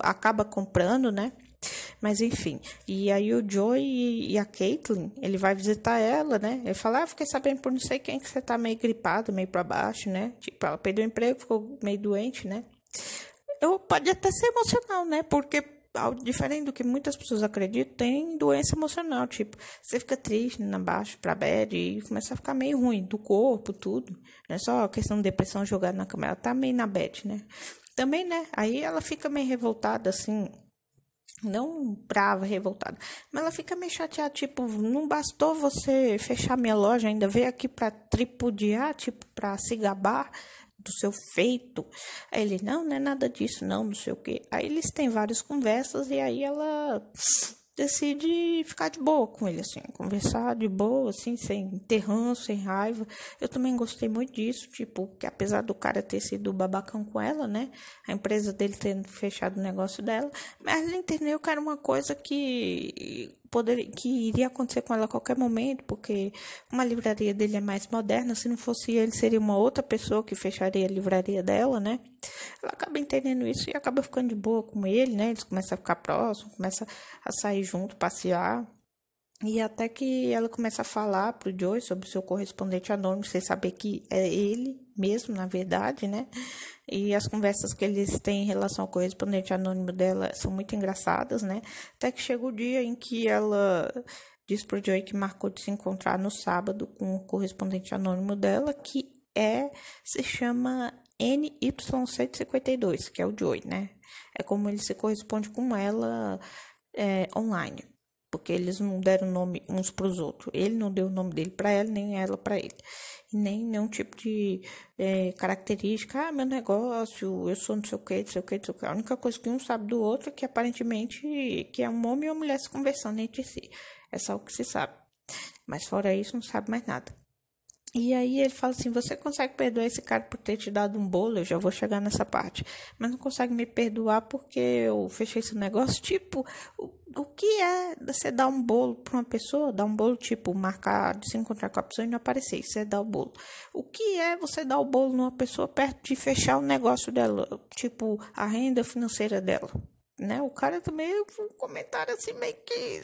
acaba comprando, né? Mas enfim, e aí o Joey e a Caitlyn, ele vai visitar ela, né? Ele fala, fiquei sabendo por não sei quem que você tá meio gripado, meio pra baixo, né? Tipo, ela perdeu o emprego, ficou meio doente, né? Pode até ser emocional, né? Porque diferente do que muitas pessoas acreditam, tem doença emocional, tipo, você fica triste, na baixo, pra bad, e começa a ficar meio ruim do corpo, tudo. Não é só questão de depressão jogada na cama, ela tá meio na bad, né? Também, né? Aí ela fica meio revoltada, assim, não brava, revoltada, mas ela fica meio chateada, tipo, não bastou você fechar minha loja, ainda veio aqui pra tripudiar, tipo, pra se gabar do seu feito. Aí ele, não é nada disso, não sei o quê. Aí eles têm várias conversas e aí ela decide ficar de boa com ele, assim, conversar de boa, assim, sem ter ranço, sem raiva. Eu também gostei muito disso, tipo, que apesar do cara ter sido babacão com ela, né, a empresa dele tendo fechado o negócio dela, mas ele entendeu que era uma coisa que iria acontecer com ela a qualquer momento, porque uma livraria dele é mais moderna, se não fosse ele, seria uma outra pessoa que fecharia a livraria dela, né? Ela acaba entendendo isso e acaba ficando de boa com ele, né? Eles começam a ficar próximos, começam a sair junto, passear. E até que ela começa a falar pro Joey sobre o seu correspondente anônimo, sem saber que é ele mesmo, na verdade, né? E as conversas que eles têm em relação ao correspondente anônimo dela são muito engraçadas, né? Até que chega o dia em que ela diz pro Joey que marcou de se encontrar no sábado com o correspondente anônimo dela, que se chama NY152, que é o Joey, né? É como ele se corresponde com ela online. Porque eles não deram nome uns para os outros. Ele não deu o nome dele para ela, nem ela para ele. E nem nenhum tipo de característica. Meu negócio, eu sou não sei o que, não sei o que, não sei o que. A única coisa que um sabe do outro é que aparentemente que é um homem e uma mulher se conversando entre si. É só o que se sabe. Mas fora isso, não sabe mais nada. E aí ele fala assim, você consegue perdoar esse cara por ter te dado um bolo? Eu já vou chegar nessa parte. Mas não consegue me perdoar porque eu fechei esse negócio? Tipo, o que é você dar um bolo para uma pessoa? Dar um bolo, tipo, marcar de se encontrar com a pessoa e não aparecer. Isso é dar o bolo. O que é você dar o bolo numa pessoa perto de fechar o negócio dela? Tipo, a renda financeira dela. Né? O cara também, um comentário assim, meio que...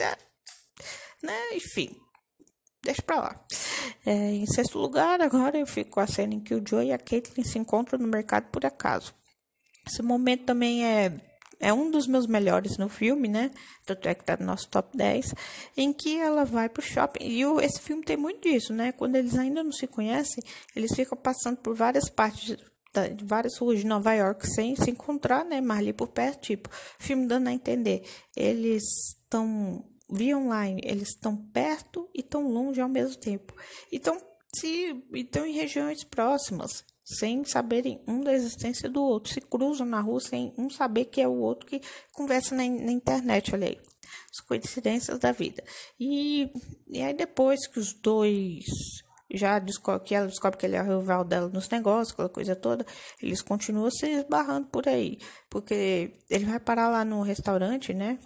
né? Enfim. Deixa pra lá. Em sexto lugar, agora eu fico com a cena em que o Joey e a Caitlyn se encontram no mercado por acaso. Esse momento também é um dos meus melhores no filme, né? Tanto é que tá no nosso top 10, em que ela vai pro shopping. E esse filme tem muito disso, né? Quando eles ainda não se conhecem, eles ficam passando por várias partes de várias ruas de Nova York sem se encontrar, né? Mas ali por perto, tipo, filme dando a entender. Eles estão via online, eles estão perto e estão longe ao mesmo tempo. Então, estão em regiões próximas, sem saberem um da existência do outro. Se cruzam na rua sem um saber que é o outro que conversa na internet, olha aí. As coincidências da vida. E aí depois que os dois já descobre que ela descobre que ele é o rival dela nos negócios, aquela coisa toda, eles continuam se esbarrando por aí. Porque ele vai parar lá no restaurante, né?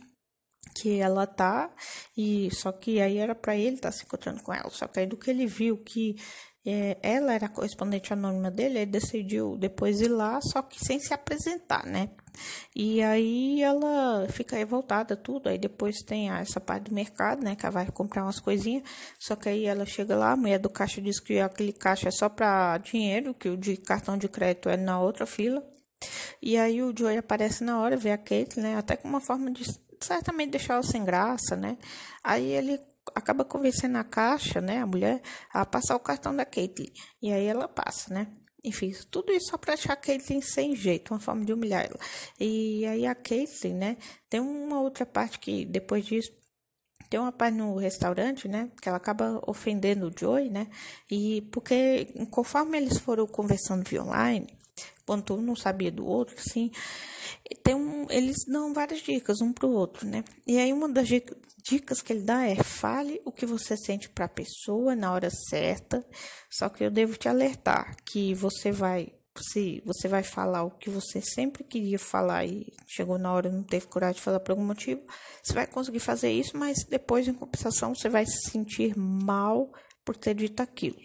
Que ela tá, e só que aí era para ele estar se encontrando com ela, só que aí do que ele viu que ela era a correspondente anônima dele, ele decidiu depois ir lá, só que sem se apresentar, né? E aí ela fica revoltada, tudo, aí depois tem essa parte do mercado, né, que ela vai comprar umas coisinhas, só que aí ela chega lá, a mulher do caixa diz que aquele caixa é só para dinheiro, que o de cartão de crédito é na outra fila, e aí o Joey aparece na hora, vê a Kate, né, até com uma forma de certamente deixar ela sem graça, né? Aí ele acaba convencendo a caixa, né, a mulher, a passar o cartão da Caitlyn. E aí ela passa, né? Enfim, tudo isso só para deixar a Caitlyn sem jeito, uma forma de humilhar ela. E aí a Caitlyn, né, tem uma outra parte que depois disso tem uma parte no restaurante, né, que ela acaba ofendendo o Joey, né? E porque conforme eles foram conversando via online, quando um não sabia do outro, assim, eles dão várias dicas um pro outro, né? E aí uma das dicas que ele dá é: fale o que você sente para a pessoa na hora certa, só que eu devo te alertar que se você vai falar o que você sempre queria falar e chegou na hora e não teve coragem de falar por algum motivo, você vai conseguir fazer isso, mas depois, em compensação, você vai se sentir mal por ter dito aquilo.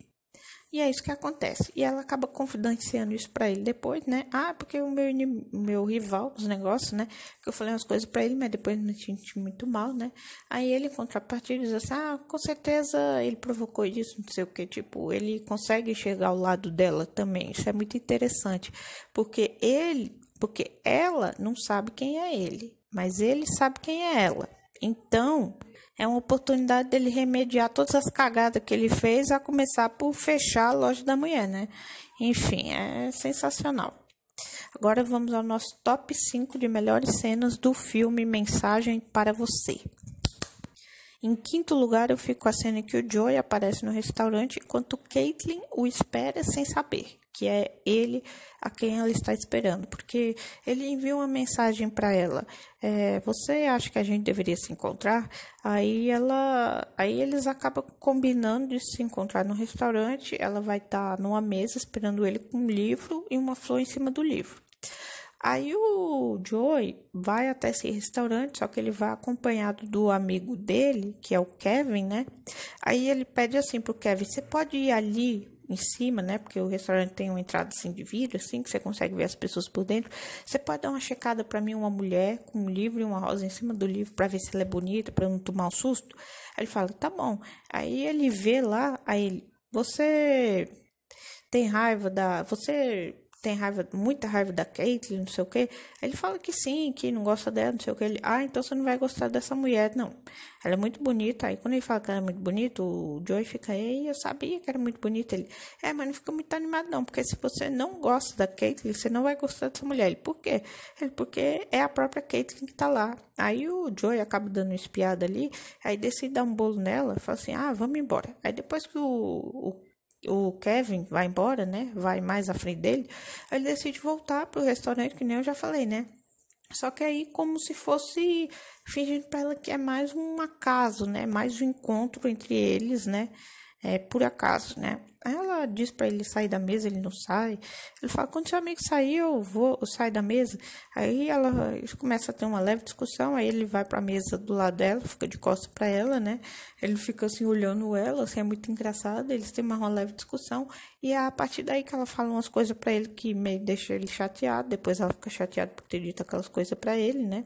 E é isso que acontece. E ela acaba confidenciando isso pra ele depois, né? Porque o meu rival dos negócios, né? Que eu falei umas coisas pra ele, mas depois me senti muito mal, né? Aí ele, em contrapartida, diz assim: com certeza ele provocou isso, não sei o que. Tipo, ele consegue chegar ao lado dela também. Isso é muito interessante. Porque ela não sabe quem é ele. mas ele sabe quem é ela. Então, é uma oportunidade dele remediar todas as cagadas que ele fez, a começar por fechar a loja da mulher, né? Enfim, é sensacional. Agora vamos ao nosso top 5 de melhores cenas do filme Mensagem para Você. Em quinto lugar, eu fico com a cena que o Joey aparece no restaurante enquanto Caitlin o espera sem saber que é ele a quem ela está esperando, porque ele envia uma mensagem para ela. Você acha que a gente deveria se encontrar? Aí eles acabam combinando de se encontrar no restaurante. Ela vai estar numa mesa esperando ele com um livro e uma flor em cima do livro. Aí o Joey vai até esse restaurante, só que ele vai acompanhado do amigo dele, que é o Kevin, né? Aí ele pede assim pro Kevin, você pode ir ali em cima, né? Porque o restaurante tem uma entrada assim de vidro, assim, que você consegue ver as pessoas por dentro. Você pode dar uma checada para mim, uma mulher com um livro e uma rosa em cima do livro, para ver se ela é bonita, para eu não tomar um susto? Aí ele fala, tá bom. Aí ele vê lá, aí ele, você tem raiva muita raiva da Caitlyn, não sei o quê. Ele fala que sim, que não gosta dela, não sei o quê. Ele, então você não vai gostar dessa mulher, não. Ela é muito bonita. Aí quando ele fala que ela é muito bonita, o Joey fica, ei, eu sabia que era muito bonita. Ele, mas não fica muito animado, não, porque se você não gosta da Caitlyn, você não vai gostar dessa mulher. Ele, por quê? Ele, porque é a própria Caitlyn que tá lá. Aí o Joey acaba dando uma espiada ali, aí decide dar um bolo nela, fala assim, vamos embora. Aí depois que o Kevin vai embora, né? Vai mais à frente dele. Aí ele decide voltar pro restaurante, que nem eu já falei, né? Só que aí como se fosse fingindo para ela que é mais um acaso, né? Mais um encontro entre eles, né? Por acaso, né? Aí ela diz para ele sair da mesa, ele não sai. Ele fala, quando seu amigo sair, eu saio da mesa. Aí eles começam a ter uma leve discussão, aí ele vai para a mesa do lado dela, fica de costas para ela, né? Ele fica assim, olhando ela, assim, é muito engraçado, eles têm uma leve discussão, e é a partir daí que ela fala umas coisas para ele que meio deixa ele chateado, depois ela fica chateada por ter dito aquelas coisas para ele, né?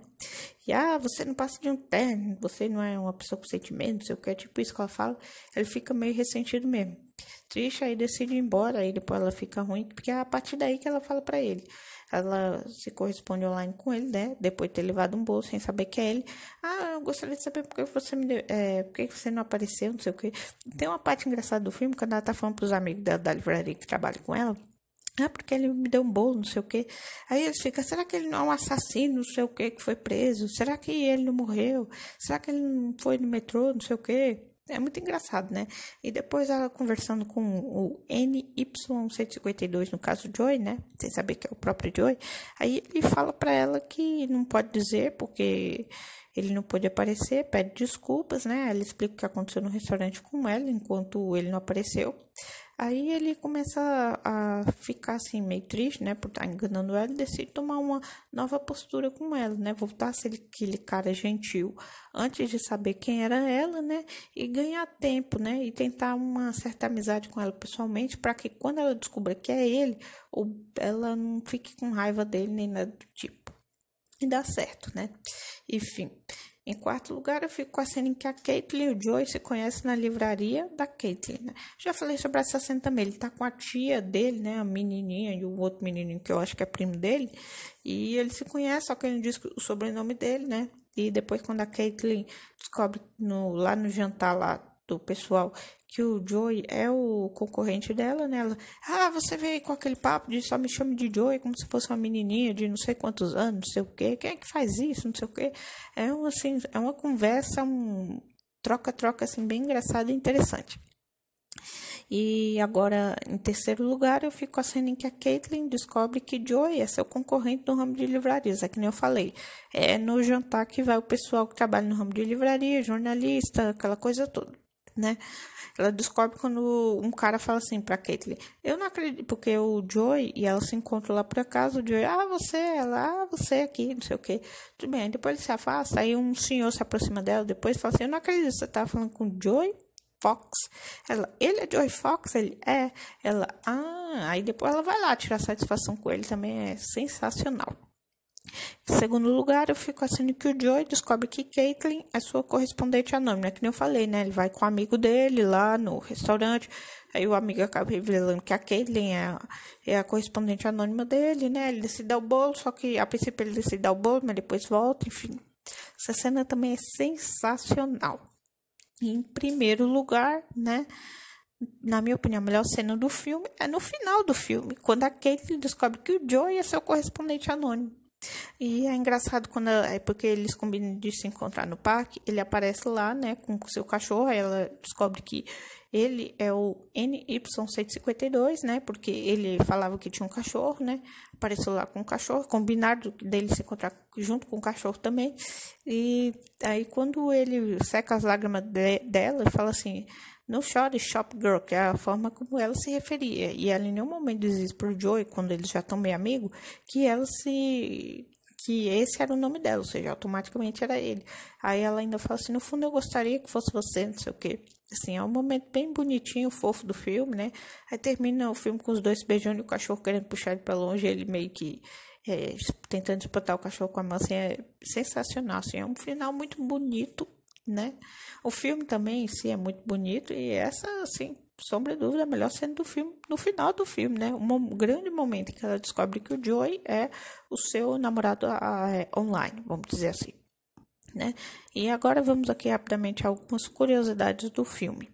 E, você não passa de um terno, você não é uma pessoa com sentimento, não sei o que, é tipo isso que ela fala, ele fica meio ressentido mesmo. Triste, aí decide ir embora, aí depois ela fica ruim, porque é a partir daí que ela fala pra ele. Ela se corresponde online com ele, né? Depois de ter levado um bolso sem saber que é ele. Eu gostaria de saber por que você por que você não apareceu, não sei o que. Tem uma parte engraçada do filme, quando ela tá falando pros amigos dela da livraria que trabalham com ela. Porque ele me deu um bolo, não sei o quê. Aí eles ficam, será que ele não é um assassino, não sei o quê, que foi preso? Será que ele não morreu? Será que ele não foi no metrô, não sei o quê? É muito engraçado, né? E depois ela conversando com o NY152, no caso Joey, né? Sem saber que é o próprio Joey. Aí ele fala pra ela que não pode dizer, porque ele não pôde aparecer, pede desculpas, né? Ela explica o que aconteceu no restaurante com ela, enquanto ele não apareceu. Aí ele começa a ficar assim, meio triste, né, por estar enganando ela, e decide tomar uma nova postura com ela, né, voltar a ser aquele cara gentil, antes de saber quem era ela, né, e ganhar tempo, né, e tentar uma certa amizade com ela pessoalmente, para que quando ela descubra que é ele, ela não fique com raiva dele, nem nada do tipo. E dá certo, né, enfim. Em quarto lugar, eu fico com a cena em que a Caitlyn e o Joey se conhecem na livraria da Caitlyn, né? Já falei sobre essa cena também. Ele tá com a tia dele, né? A menininha e o outro menininho que eu acho que é primo dele. E ele se conhece, só que ele não diz o sobrenome dele, né? E depois, quando a Caitlyn descobre lá no jantar lá do pessoal que o Joey é o concorrente dela, né? Ela, você veio com aquele papo de só me chame de Joey como se fosse uma menininha de não sei quantos anos, não sei o quê. Quem é que faz isso, não sei o quê. É uma conversa, um troca-troca, assim, bem engraçada e interessante. E agora, em terceiro lugar, eu fico com a cena em que a Caitlyn descobre que Joey é seu concorrente no ramo de livrarias, que nem eu falei. É no jantar que vai o pessoal que trabalha no ramo de livraria, jornalista, aquela coisa toda, né? Ela descobre quando um cara fala assim pra Caitlyn, eu não acredito, porque o Joey e ela se encontram lá por acaso, o Joey, você aqui, não sei o que. Tudo bem, aí depois ele se afasta, aí um senhor se aproxima dela, depois fala assim, eu não acredito, você tava falando com o Joey Fox. Ele é Joey Fox? Ele é. Aí depois ela vai lá tirar satisfação com ele, também é sensacional. Em segundo lugar, eu fico assim que o Joey descobre que Caitlyn é sua correspondente anônima, que nem eu falei, né? Ele vai com o amigo dele lá no restaurante, aí o amigo acaba revelando que a Caitlyn é a correspondente anônima dele, né? Ele decide dar o bolo, só que a princípio ele decide dar o bolo, mas depois volta, enfim. Essa cena também é sensacional. E em primeiro lugar, né? Na minha opinião, a melhor cena do filme é no final do filme, quando a Caitlyn descobre que o Joey é seu correspondente anônimo. E é engraçado quando é porque eles combinam de se encontrar no parque, ele aparece lá, né, com o seu cachorro, aí ela descobre que ele é o NY152, né, porque ele falava que tinha um cachorro, né, apareceu lá com o cachorro, combinado dele se encontrar junto com o cachorro também, e aí quando ele seca as lágrimas dela, ele fala assim: não chore, Shop Girl, que é a forma como ela se referia. E ela em nenhum momento diz pro Joey, quando eles já estão meio amigos, que esse era o nome dela, ou seja, automaticamente era ele. Aí ela ainda fala assim: no fundo eu gostaria que fosse você, não sei o quê. Assim, é um momento bem bonitinho, fofo do filme, né? Aí termina o filme com os dois se beijando e o cachorro querendo puxar ele pra longe, ele meio que tentando espantar o cachorro com a mão, assim, é sensacional, assim, é um final muito bonito, né? O filme também em si é muito bonito e essa, assim, sombra de dúvida, a melhor cena do filme, no final do filme, né? Um grande momento em que ela descobre que o Joey é o seu namorado online, vamos dizer assim, né? E agora vamos aqui rapidamente a algumas curiosidades do filme.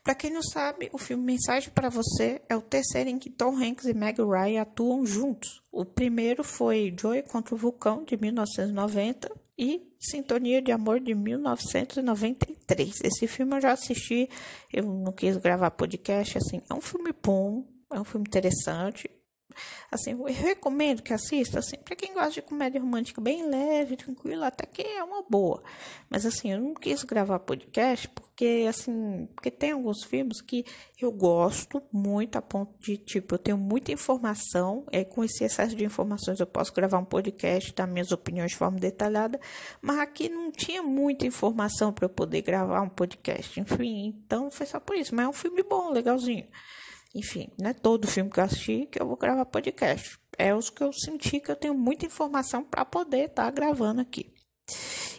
Para quem não sabe, o filme Mensagem para Você é o terceiro em que Tom Hanks e Meg Ryan atuam juntos. O primeiro foi Joey contra o Vulcão, de 1990, e Sintonia de Amor, de 1993. Esse filme eu já assisti, eu não quis gravar podcast, assim, é um filme bom, é um filme interessante. Assim, eu recomendo que assista, assim, para quem gosta de comédia romântica bem leve, tranquilo, até que é uma boa. Mas assim, eu não quis gravar podcast porque assim, porque tem alguns filmes que eu gosto muito a ponto de, tipo, eu tenho muita informação, com esse excesso de informações eu posso gravar um podcast, dar minhas opiniões de forma detalhada, mas aqui não tinha muita informação para eu poder gravar um podcast, enfim, então foi só por isso, mas é um filme bom, legalzinho. Enfim, não é todo filme que eu assisti que eu vou gravar podcast. É os que eu senti que eu tenho muita informação para poder estar gravando aqui.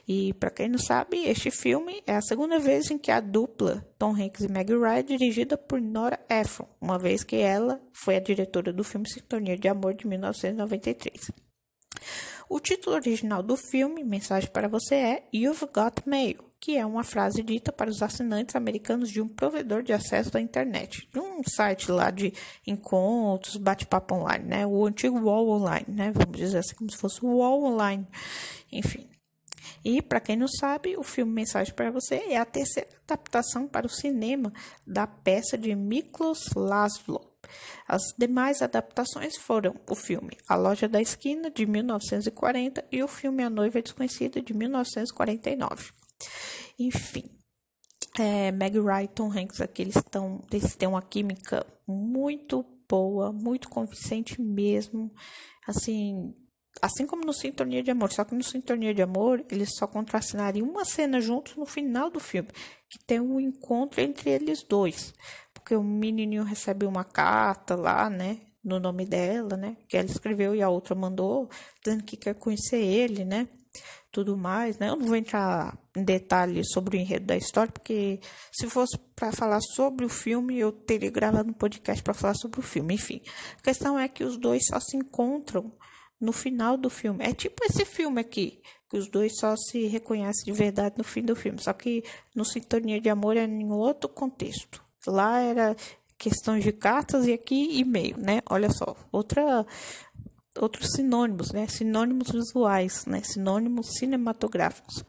E para quem não sabe, este filme é a segunda vez em que a dupla Tom Hanks e Meg Ryan é dirigida por Nora Ephron, uma vez que ela foi a diretora do filme Sintonia de Amor, de 1993. O título original do filme, Mensagem para Você, é You've Got Mail, que é uma frase dita para os assinantes americanos de um provedor de acesso à internet, de um site lá de encontros, bate-papo online, né? O antigo UOL Online, né? Vamos dizer assim, como se fosse o UOL Online, enfim. E, para quem não sabe, o filme Mensagem para Você é a terceira adaptação para o cinema da peça de Miklos Laszlo. As demais adaptações foram o filme A Loja da Esquina, de 1940, e o filme A Noiva Desconhecida, de 1949. Enfim, Meg Ryan e Tom Hanks aqui, eles têm uma química muito boa, muito convincente mesmo, assim como no Sintonia de Amor, só que no Sintonia de Amor eles só contracenariam uma cena juntos no final do filme, que tem um encontro entre eles dois, porque o menininho recebe uma carta lá, né, no nome dela, né, que ela escreveu e a outra mandou, dizendo que quer conhecer ele, né, tudo mais, né, eu não vou entrar em detalhes sobre o enredo da história, porque se fosse para falar sobre o filme, eu teria gravado um podcast para falar sobre o filme, enfim, a questão é que os dois só se encontram no final do filme. É tipo esse filme aqui, que os dois só se reconhecem de verdade no fim do filme. Só que no Sintonia de Amor é em outro contexto. Lá era questões de cartas e aqui e-mail, né? Olha só, outros sinônimos, né? Sinônimos visuais, né? Sinônimos cinematográficos.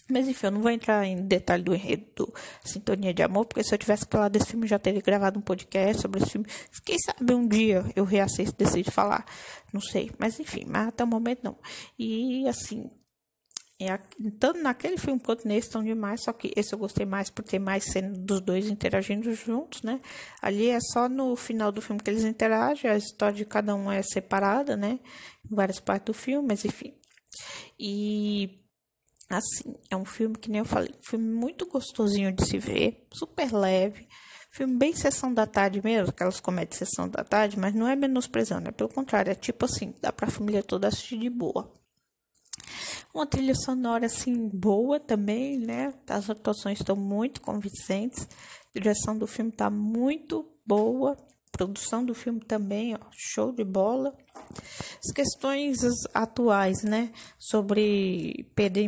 Mas enfim, eu não vou entrar em detalhe do enredo do Sintonia de Amor, porque se eu tivesse falado desse filme, eu já teria gravado um podcast sobre esse filme. Quem sabe um dia eu reassisto e decido falar. Não sei, mas enfim, mas até o momento não. E assim, tanto naquele filme quanto nesse estão demais, só que esse eu gostei mais por ter mais cena dos dois interagindo juntos, né? Ali é só no final do filme que eles interagem, a história de cada um é separada, né? Em várias partes do filme, mas enfim. E assim, é um filme que nem eu falei, um filme muito gostosinho de se ver, super leve, Filme bem sessão da tarde mesmo, aquelas comédias sessão da tarde, mas não é menosprezando, é pelo contrário, é tipo assim, dá pra família toda assistir de boa. Uma trilha sonora assim boa também, né? As atuações estão muito convincentes. A direção do filme tá muito boa. A produção do filme também, ó, show de bola. As questões atuais, né? Sobre perda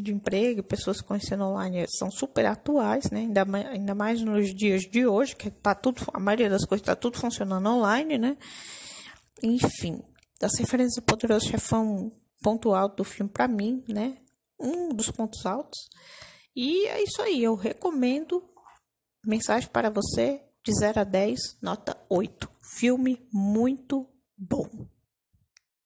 de emprego, pessoas conhecendo online, são super atuais, né? Ainda mais nos dias de hoje, que tá tudo, a maioria das coisas tá tudo funcionando online, né? Enfim, das referências do Poderoso Chefão, ponto alto do filme para mim, né? Um dos pontos altos. E é isso aí, eu recomendo. Mensagem para você, de 0 a 10, nota 8. Filme muito bom.